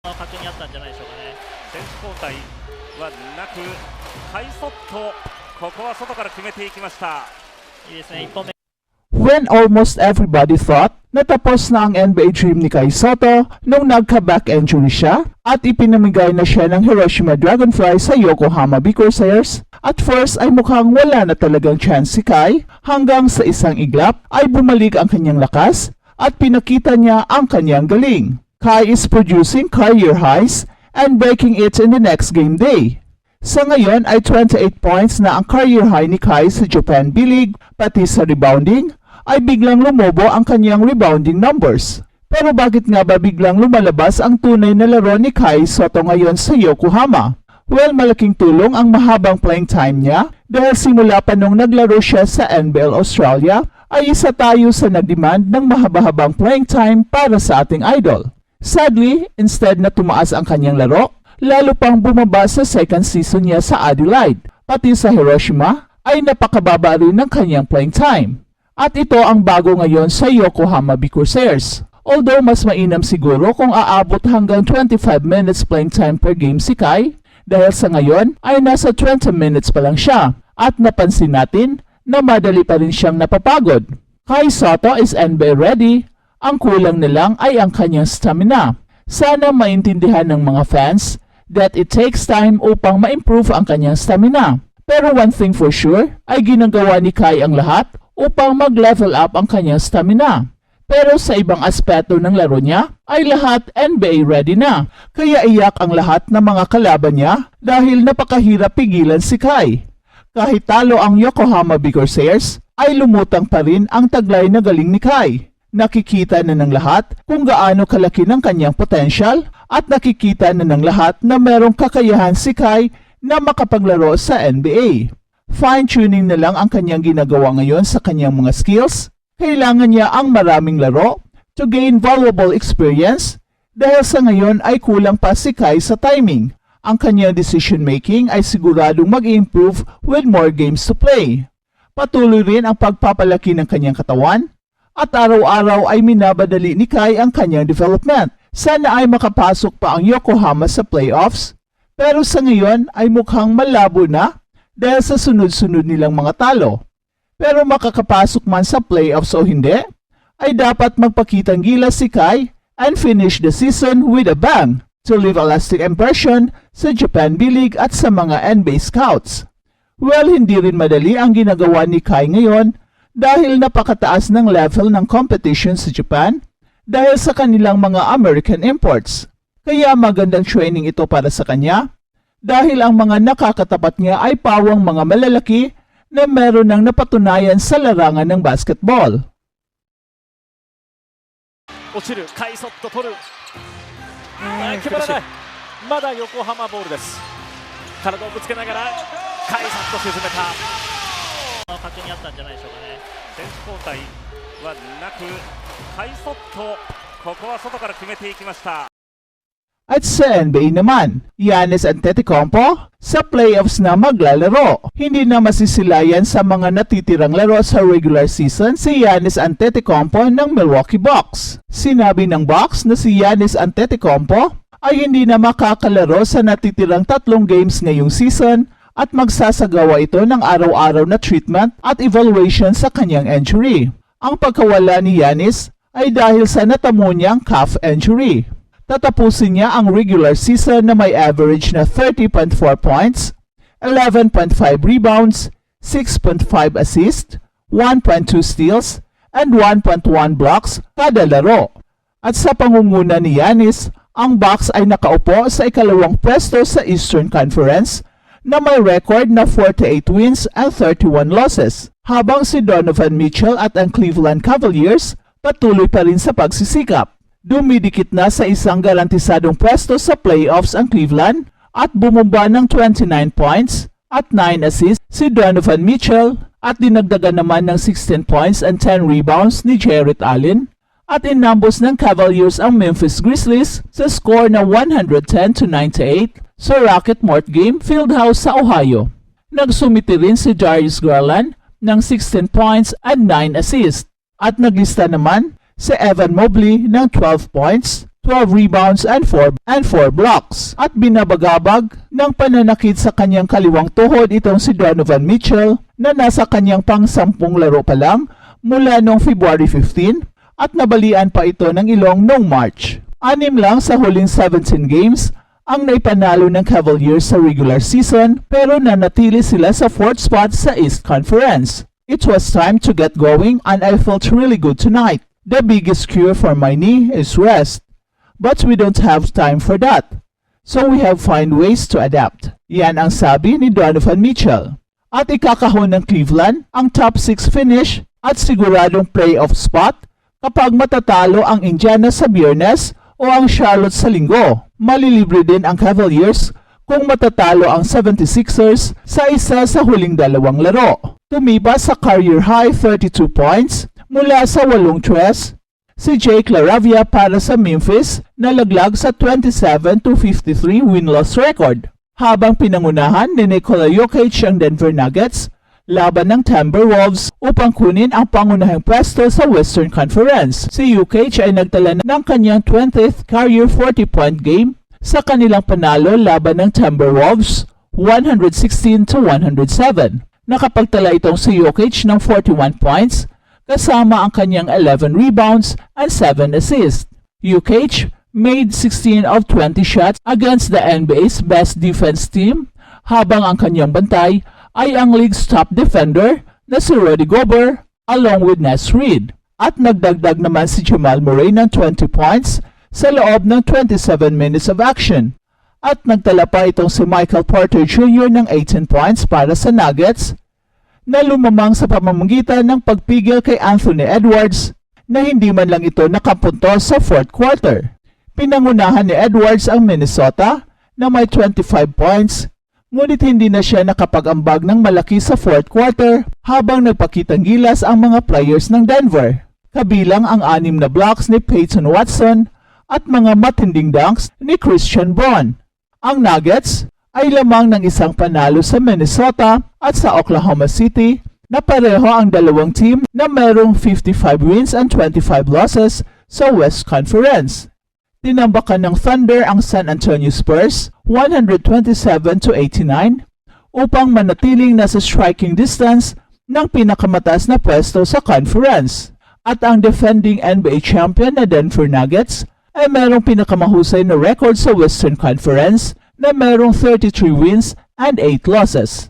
確認あったんじゃないでしょうかね。選手交代はなく、カイソット、ここは外から決めていきました。いいですね、1本目。 When almost everybody thought na tapos na ang NBA dream ni Kai Sotto nung nagka-back injury siya at ipinamigay na siya ng Hiroshima Dragonfly sa Yokohama B Corsairs, at first ay mukhang wala na talagang chance si Kai hanggang sa isang iglap ay bumalik ang kanyang lakas at pinakita niya ang kanyang galing. Kai is producing career highs and breaking it in the next game day. Sa ngayon ay 28 points na ang career high ni Kai sa Japan B-League, pati sa rebounding ay biglang lumobo ang kanyang rebounding numbers. Pero bakit nga ba biglang lumalabas ang tunay na laro ni Kai Sotto ngayon sa Yokohama? Well, malaking tulong ang mahabang playing time niya dahil simula pa nung naglaro siya sa NBL Australia ay isa tayo sa nagdemand ng mahaba-habang playing time para sa ating idol. Sadly, instead na tumaas ang kanyang laro, lalo pang bumaba sa second season niya sa Adelaide, pati sa Hiroshima ay napakababa rin ng kanyang playing time. At ito ang bago ngayon sa Yokohama B Corsairs. Although mas mainam siguro kung aabot hanggang 25 minutes playing time per game si Kai, dahil sa ngayon ay nasa 20 minutes pa lang siya at napansin natin na madali pa rin siyang napapagod. Kai Sotto is NBA ready, ang kulang na lang ay ang kanyang stamina. Sana maintindihan ng mga fans that it takes time upang ma-improve ang kanyang stamina. Pero one thing for sure ay ginagawa ni Kai ang lahat upang mag-level up ang kanyang stamina. Pero sa ibang aspeto ng laro niya ay lahat NBA ready na. Kaya iyak ang lahat ng mga kalaban niya dahil napakahirap pigilan si Kai. Kahit talo ang Yokohama B Corsairs ay lumutang pa rin ang taglay na galing ni Kai. Nakikita na ng lahat kung gaano kalaki ng kanyang potential at nakikita na ng lahat na merong kakayahan si Kai na makapaglaro sa NBA. Fine-tuning na lang ang kanyang ginagawa ngayon sa kanyang mga skills. Kailangan niya ang maraming laro to gain valuable experience dahil sa ngayon ay kulang pa si Kai sa timing. Ang kanyang decision making ay siguradong mag-improve with more games to play. Patuloy rin ang pagpapalaki ng kanyang katawan at araw-araw ay minabadali ni Kai ang kanyang development. Sana ay makapasok pa ang Yokohama sa playoffs, pero sa ngayon ay mukhang malabo na dahil sa sunod-sunod nilang mga talo. Pero makakapasok man sa playoffs o hindi, ay dapat magpakitang gilas si Kai and finish the season with a bang to leave a lasting impression sa Japan B-League at sa mga NBA scouts. Well, hindi rin madali ang ginagawa ni Kai ngayon dahil napakataas ng level ng competition sa Japan dahil sa kanilang mga American imports. Kaya magandang training ito para sa kanya dahil ang mga nakakatapat niya ay pawang mga malalaki na meron ng napatunayan sa larangan ng basketball. 落ちる、カイソット取る。決まらない。まだ横浜ボールです。体をぶつけながらカイソット沈めた。確認あったんじゃないでしょうかね。選手交代はなく、カイソット、ここは外から決めていきました。 At sa NBA naman, Giannis Antetokounmpo sa playoffs na maglalaro. Hindi na masisilayan sa mga natitirang laro sa regular season si Giannis Antetokounmpo ng Milwaukee Bucks. Sinabi ng Bucks na si Giannis Antetokounmpo ay hindi na makakalaro sa natitirang 3 games ngayong season at magsasagawa ito ng araw-araw na treatment at evaluation sa kanyang injury. Ang pagkawala ni Giannis ay dahil sa natamo niyang calf injury. Tatapusin niya ang regular season na may average na 30.4 points, 11.5 rebounds, 6.5 assists, 1.2 steals, and 1.1 blocks kada laro. At sa pangunguna ni Giannis, ang Bucks ay nakaupo sa ikalawang pwesto sa Eastern Conference na may record na 48 wins and 31 losses, habang si Donovan Mitchell at ang Cleveland Cavaliers patuloy pa rin sa pagsisikap. Dumidikit na sa isang garantisadong pwesto sa playoffs ang Cleveland at bumaba ng 29 points at 9 assists si Donovan Mitchell at dinagdagan naman ng 16 points and 10 rebounds ni Jarrett Allen at inambos ng Cavaliers ang Memphis Grizzlies sa score na 110-98 sa Rocket Mortgage Fieldhouse sa Ohio. Nagsumiti rin si Darius Garland ng 16 points and 9 assists at naglista naman si Evan Mobley ng 12 points, 12 rebounds and 4 blocks. At binabagabag ng pananakit sa kanyang kaliwang tuhod itong si Donovan Mitchell na nasa kanyang pang-10 laro pa lang mula noong February 15 at nabalian pa ito ng ilong noong March. 6 lang sa huling 17 games ang naipanalo ng Cavaliers sa regular season pero nanatili sila sa 4th spot sa East Conference. It was time to get going and I felt really good tonight. The biggest cure for my knee is rest. But we don't have time for that. So we have find ways to adapt. Yan ang sabi ni Donovan Mitchell. At ikakahon ng Cleveland ang top 6 finish at siguradong playoff spot kapag matatalo ang Indiana sa Biyernes o ang Charlotte sa Linggo. Malilibre din ang Cavaliers kung matatalo ang 76ers sa isa sa huling 2 laro. Tumiba sa career high 32 points mula sa 8 tres si Jake LaRavia para sa Memphis na laglag sa 27-53 win-loss record. Habang pinangunahan ni Nikola Jokic ang Denver Nuggets laban ng Timberwolves upang kunin ang pangunahing pwesto sa Western Conference. Si Jokic ay nagtala ng kanyang 20th career 40-point game sa kanilang panalo laban ng Timberwolves 116-107. Nakapagtala itong si Jokic ng 41 points kasama ang kanyang 11 rebounds and 7 assists. Jokic made 16 of 20 shots against the NBA's best defense team habang ang kanyang bantay ay ang league's top defender na si Rudy Gobert along with Naz Reid. At nagdagdag naman si Jamal Murray ng 20 points sa loob ng 27 minutes of action. At nagtala pa itong si Michael Porter Jr. ng 18 points para sa Nuggets na lumamang sa pamamagitan ng pagpigil kay Anthony Edwards na hindi man lang ito nakapunto sa 4th quarter. Pinangunahan ni Edwards ang Minnesota na may 25 points, ngunit hindi na siya nakapag-ambag ng malaki sa 4th quarter habang nagpakitang gilas ang mga players ng Denver, kabilang ang 6 na blocks ni Peyton Watson at mga matinding dunks ni Christian Braun. Ang Nuggets ay lamang ng isang panalo sa Minnesota at sa Oklahoma City na pareho ang dalawang team na mayroong 55 wins and 25 losses sa West Conference. Tinambakan ng Thunder ang San Antonio Spurs 127-89 upang manatiling nasa striking distance ng pinakamataas na pwesto sa conference. At ang defending NBA champion na Denver Nuggets ay mayroong pinakamahusay na record sa Western Conference na mayroong 33 wins and 8 losses.